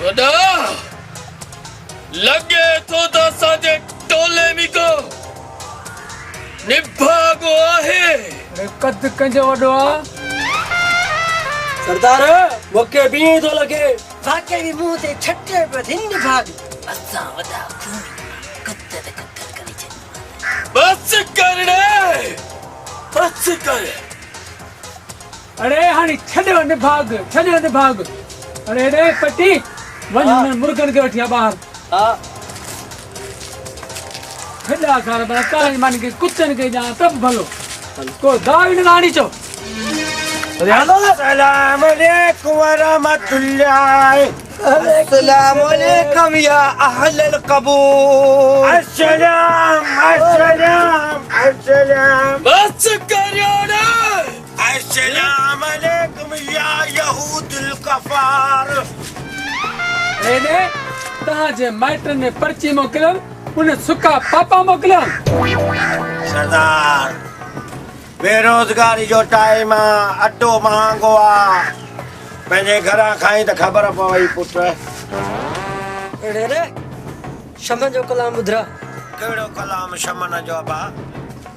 खुदा लगे तो साजे टोले मिको निभागो आहे कद कंजो वडो सरदार मोके भी तो लगे वाके भी मुंह ते छट्टे पे हिंद भाग असा वदा खून कत्ते करी छे बस कर रे बस कर अरे हानी छड्यो ने भाग अरे रे पट्टी वन मुर्गन के वठिया बाहर हां खड़ा कर बड़ा काल मान के कुत्तन के जा तब भलो को दावी नानी चो अस्सलाम वालेकुम व रहमतुल्लाह अस्सलाम वालेकुम या अहल कबूल अस्सलाम बस कर रे अस्सलाम वालेकुम या यहूदुल कफार ने ता जे माइटर ने पर्ची मोकलन उन सुका पापा मोकलन सरदार बेरोजगारी जो टाइम अड्डो महंगो आ पंहिंजे घरां खाई त ख़बर पवई पुट अरे रे शमन जो कलाम बुधरा कहिड़ो कलाम शमन जो बा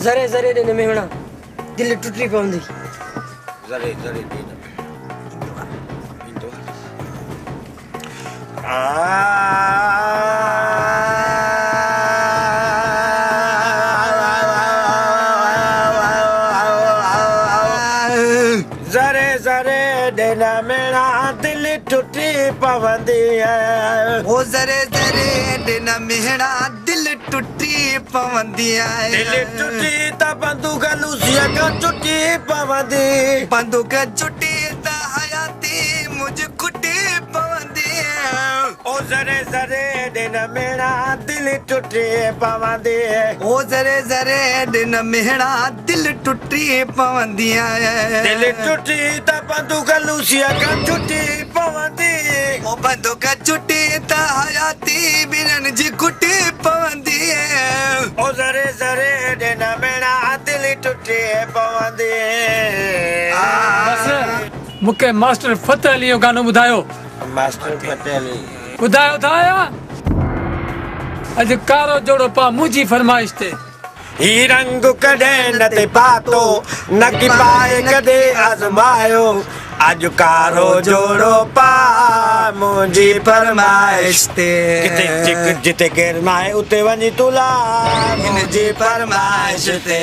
जरे जरे ने मेवणा दिल टुटी पवंदी ज़रे ज़रे दीन इंदो ज़रे ज़रे दिन मेरा दिल टुटी पवंदी है ओ जरे जरे दिन मेरा दिल टुटी पवंदी है दिल टुटी त बंदूक लूसिया का टुटी पवंदी बंदूक छुट्टी त हयाती मुझ कुटी पवंदी है ओ जरे जरे दिन मेरा दिल टुटी पवंदी ओ जरे जरे दिन मेरा दिल टुटी पवंदी है दिल टुटी त बंदूक लूसिया का टुटी पवंदी ओ बंदूक छुट्टी त हयाती बिरन जी कुटी पवंदी है ओ जरे जरे दिन मेरा दिल टुटी पवंदी बस मुके मास्टर फतेह अली जो गानो बुधायो मास्टर पटेल बुधायो था या अज कारो जोड़ो पा मुजी फरमाइश ते ही रंग कदे न ते पातो न की पाए कदे आजमायो आज कारो जोड़ो पा मुंजी फरमाइश ते जिते केर नाए उते वनी तुला मुंजी फरमाइश ते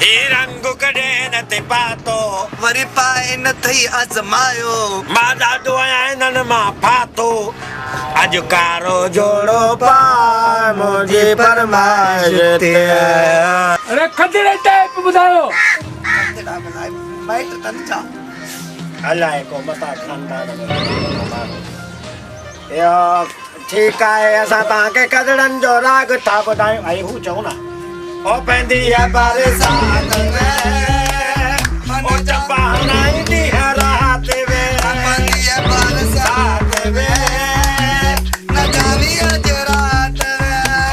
ही रंग कदे न ते पातो वरी पाए न थई आजमायो मां ॾाढो आहियां इन्हनि मां फातो अॼु कारो जोड़ो पा मुंहिंजी फरमाइश ते अरे खजड़े टाइप बुधायो माइट तंचा अलाए को मता खानदान यो ठीकु आहे असां तव्हांखे कदड़नि जो राग था ॿुधायूं ऐं हू चऊं न ओ पंहिंदी बरसात में ओ चंपा हणाईंदी रात में पंदी बरसात में न जानी अज रात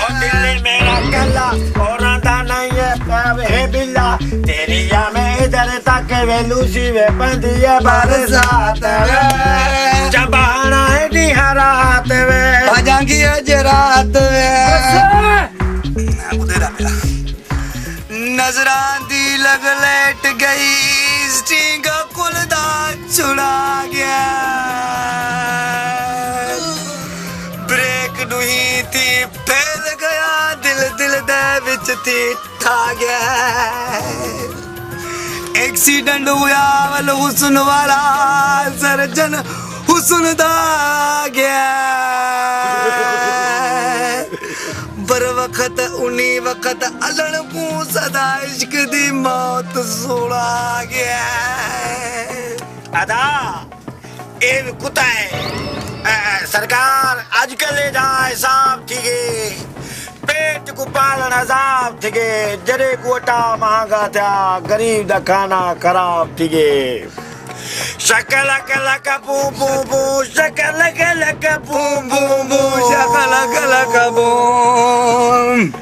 ओ दिल्ली मेरा कला और रंदा नहीं है पावे बिल्ला तेरी या में इधर तक वे लूसी वे पंदी बरसात में चंपा हणाईंदी रात में भजांगी अज रात में नजरां दी लग लेट गई स्टिंग कुलदा छुड़ा गया ब्रेक दुही थी फैल गया दिल दिल दे विच थी ठा गया एक्सीडेंट हुआ वल हुस्न वाला सर्जन हुस्न दा गया बर वक्त उन्हीं वक्त अलण पू सदा इश्क दी मौत सोड़ा गया अदा ए कुत्ता है सरकार आजकल जा हिसाब थी गए पेट को पालन अजाब थी गए जरे कोटा महंगा था गरीब दा खाना खराब थी गए शकलक बू बू बू शकलक बू बू बू शकलक बूम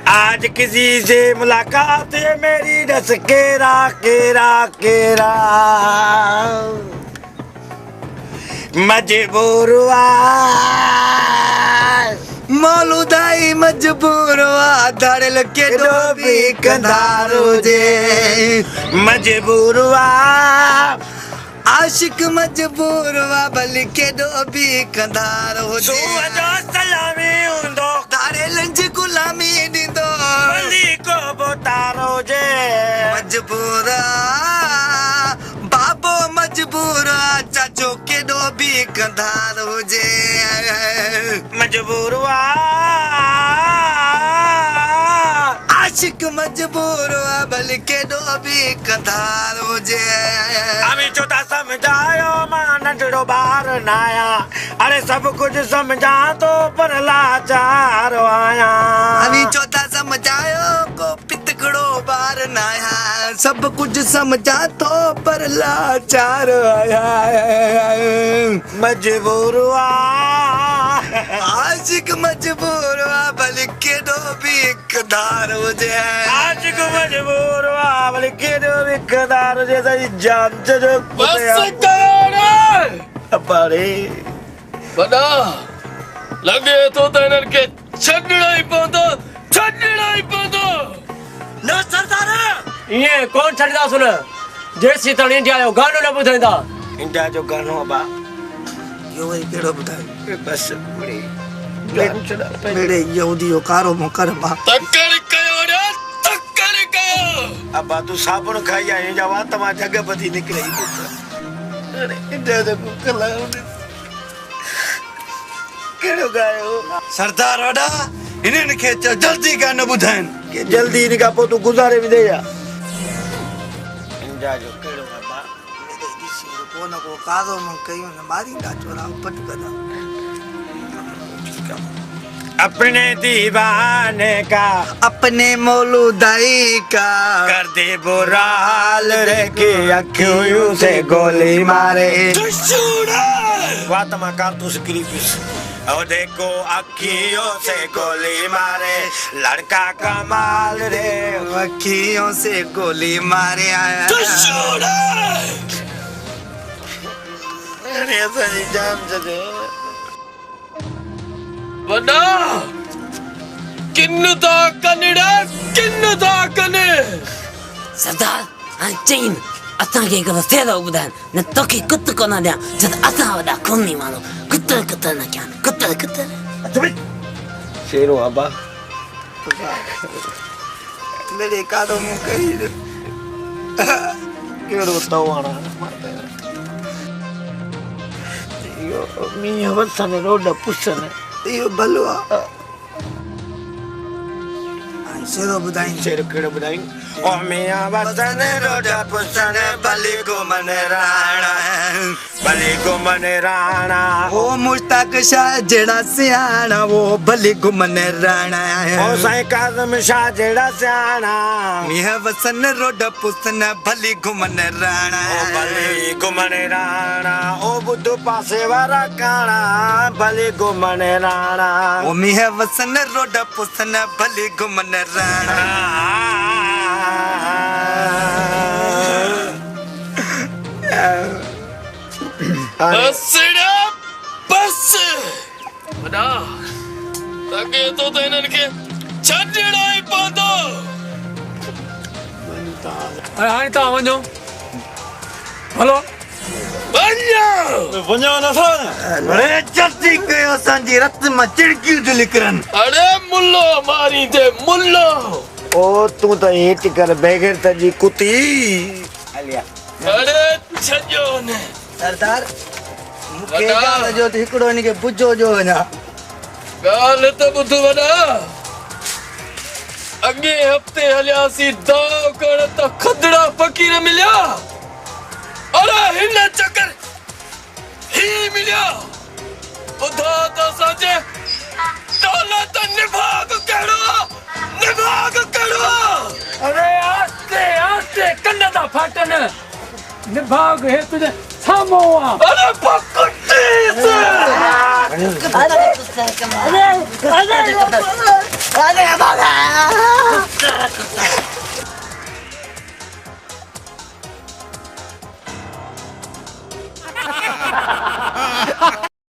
आज किसी से मुलाकात है मेरी दस केरा केरा केरा मजबूर मौलूदाई मजबूर धड़ल के डोबी कंधारो जे मजबूर आशिक मजबूर भली के डोबी कंधारो जे सलामी हूंदो तारे लंज गुलामी ॾींदो भली को बोतारो जे मजबूर बाबो मजबूर चाचो के डोबी कंधारो जे मजबूर आशिक मजबूर भली के डोबी कंधारो जे हमें छोटा समझायो मां नंढड़ो ॿार न आया अरे सब कुछ समझा तो पर लाचार आया अभी चौथा समझायो को पितकड़ो बार नाया सब कुछ समझा तो पर लाचार आया मजबूर आशिक मजबूर भले के डोबी कदार हो जाए आज को मजबूर वाले के दो विकदार जैसा जान जो बस करो अरे वॾा लॻे थो त हिननि खे छॾणो ई पवंदो न सरदार ये कौन छड़दा सुन जेसी तण इंडिया जो गानो न ॿुधाईंदा इंडिया जो गानो बा यो वही केड़ो बुधाई बस मेरे यहूदी यो कारो मुकर बा तकड़ कयो रे तकड़ कयो अब तू साबुन खाई आई जवा तमा जग बदी निकले अरे इंडिया जो कला केड़ो गायो सरदार वडा इन्हनि खे चओ जल्दी गानो ॿुधाइनि के जल्दी इनका पो तू गुजारे भी दे या इंडिया जो केड़ो बा को न को कारो मु कयूं न मारींदा चोरा उपट कदा अपने दीवाने का अपने मौलूदाई का कर दे बुरा हाल रे के अखियों से गोली मारे वातमा कारतूस क्लिपिस और देखो अखियों से गोली मारे लड़का कमाल रे अखियों से गोली मारे आया अरे सही जान जदे वॾा किन्न था कने सरदार हाणे चईं असांखे हिकु सेरो ॿुधाइनि न तोखे कुत कोन ॾियां छो त असां वॾा खूनी माण्हू कुतर न कयां कुतर शेरो अबा मेरे कारो मु कई केड़ो तवाना यो मी वसन रोड पुसन यो बलवा शेरो बुधाई शेर केड़ो बुधाई ओ मिया वसन रोड पुसन बली घुमन राणा ओ मुश्ताक शाह जेड़ा सियाना वो भली घुमन राणा ओ साईं काज़म शाह जेड़ा सियाना मिया वसन रोड पुसन भली घुमन राणा ओ भली घुमन राणा ओ बुद्धू पासे वारा काणा भली घुमन राणा ओ मिया वसन रोड पुसन भली घुमन राणा बस वॾा लॻे थो त हिननि खे छॾणो ई पवंदो हाणे तव्हां वञो हलो वञो अरे जल्दी कयो असांजी रत मां चिड़कियूं थी निकिरनि अरे मुल्लो मारींदे मुल्लो ओ तू तो हेठ कर बेगैर तजी कुती हलिया अरे छॼो न सरदार मुखे गाल जो त हिकिड़ो इनखे बुझो जो वञा ॻाल्हि त ॿुध वॾा अॻे हफ़्ते हलियासीं दाव करण त खदड़ा फ़क़ीर मिलिया अरे हिन चकर ही मिलिया ॿुधा त असांजे दौलत निभाग कहिड़ो अरे आस्ते आस्ते कन था फाटनि निभाग हे तुझे साम्हूं आहे अरे पकड़ीस अरे